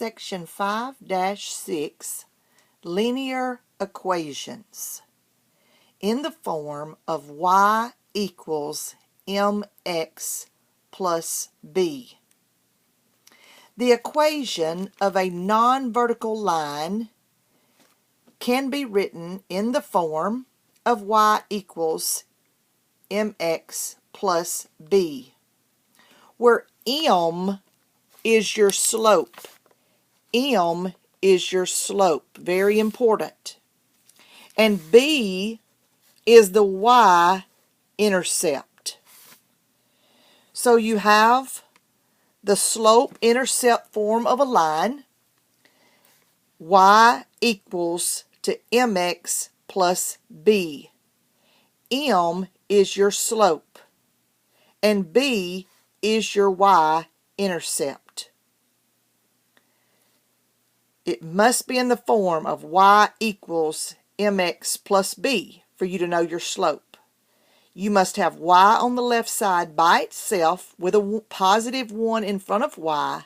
Section 5-6, Linear Equations, in the form of y equals mx plus b. The equation of a non-vertical line can be written in the form of y equals mx plus b, where m is your slope. M is your slope, very important. And b is the y-intercept. So you have the slope-intercept form of a line, y equals to mx plus b. M is your slope, and b is your y-intercept. It must be in the form of y equals mx plus b for you to know your slope. You must have y on the left side by itself with a positive 1 in front of y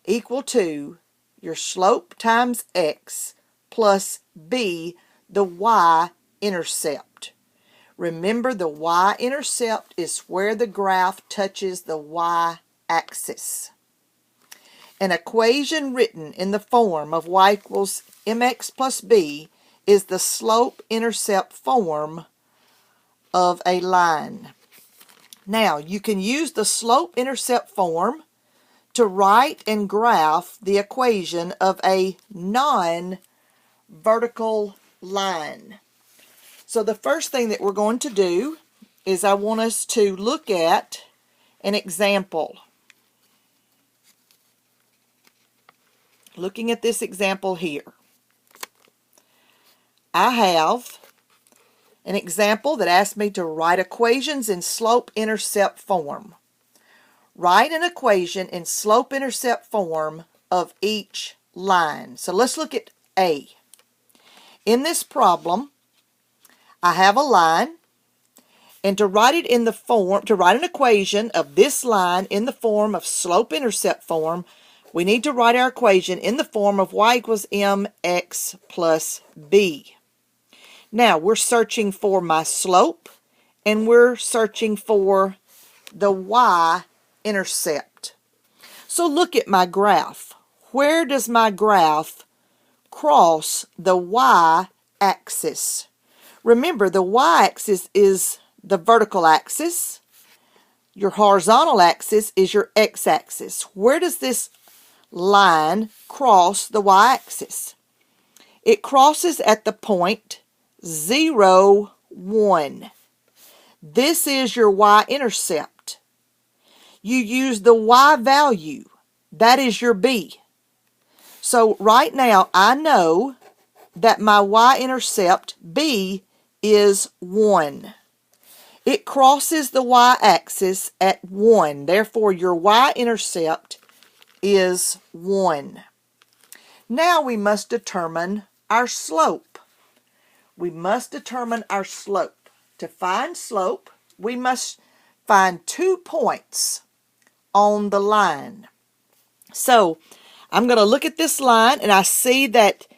equal to your slope times x plus b, the y-intercept. Remember, the y-intercept is where the graph touches the y-axis. An equation written in the form of y equals mx plus b is the slope-intercept form of a line. Now, you can use the slope-intercept form to write and graph the equation of a non-vertical line. So the first thing that we're going to do is I want us to look at an example. Looking at this example here, I have an example that asks me to write equations in slope-intercept form. Write an equation in slope-intercept form of each line. So let's look at A. In this problem, I have a line, and to write it in the form, to write an equation of this line in the form of slope-intercept form, we need to write our equation in the form of y equals mx plus b. Now, we're searching for my slope, and we're searching for the y-intercept. So look at my graph. Where does my graph cross the y-axis? Remember, the y-axis is the vertical axis. Your horizontal axis is your x-axis. Where does this line cross the y-axis? It crosses at the point 0, 1. This is your y-intercept. You use the y value. That is your b. So right now I know that my y-intercept, b, is 1. It crosses the y-axis at 1. Therefore, your y-intercept is 1. Now we must determine our slope. We must determine our slope. To find slope, we must find 2 points on the line. So I'm going to look at this line, and I see that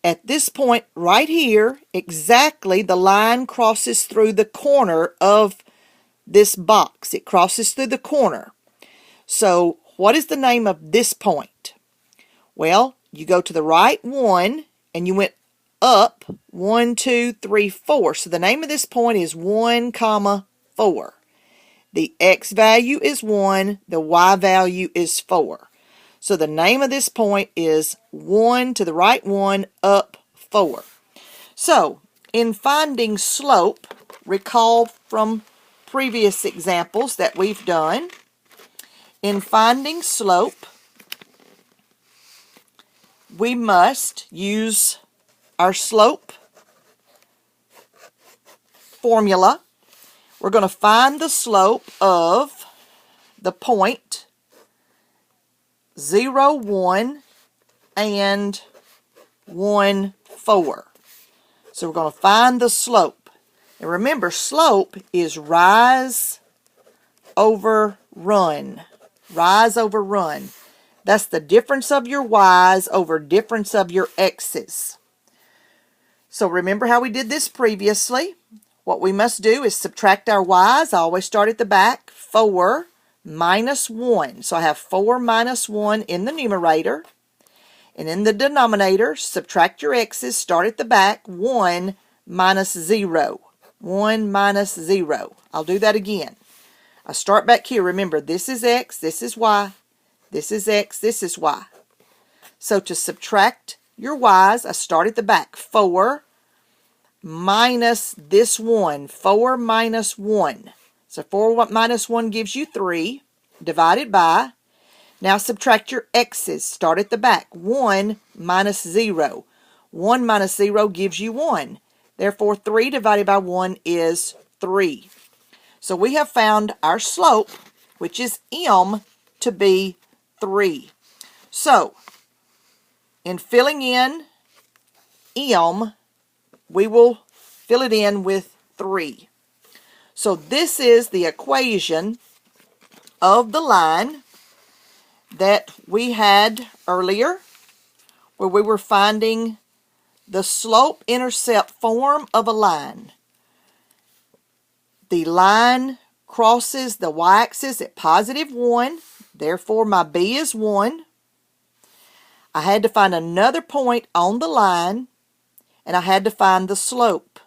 at this point right here, exactly, the line crosses through the corner of this box. It crosses through the corner. So what is the name of this point? Well, you go to the right one, and you went up 1, 2, 3, 4. So the name of this point is 1, 4. The x value is 1. The y value is 4. So the name of this point is 1 to the right 1, up 4. So in finding slope, recall from previous examples that we've done, in finding slope, we must use our slope formula. We're going to find the slope of the point 0, 1 and 1, 4. So we're going to find the slope. And remember, slope is rise over run. Rise over run. That's the difference of your y's over difference of your x's. So remember how we did this previously. What we must do is subtract our y's. I always start at the back. 4 minus 1. So I have 4 minus 1 in the numerator. And in the denominator, subtract your x's. Start at the back. 1 minus 0. 1 minus 0. I'll do that again. I start back here. Remember, this is x, this is y. This is x, this is y. So to subtract your y's, I start at the back. 4 minus this 1. 4 minus 1. So 4 minus 1 gives you 3, divided by. Now subtract your x's. Start at the back. 1 minus 0. 1 minus 0 gives you 1. Therefore, 3 divided by 1 is 3. So we have found our slope, which is m, to be 3. So, in filling in m, we will fill it in with 3. So this is the equation of the line that we had earlier, where we were finding the slope-intercept form of a line. The line crosses the y-axis at positive 1. Therefore, my b is 1. I had to find another point on the line, and I had to find the slope.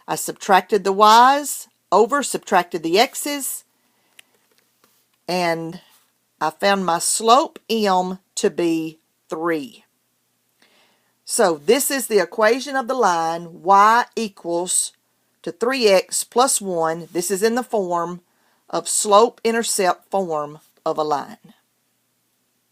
I subtracted the y's, subtracted the x's, and I found my slope m to be 3. So this is the equation of the line y equals to 3x plus 1. This is in the form of slope-intercept form of a line.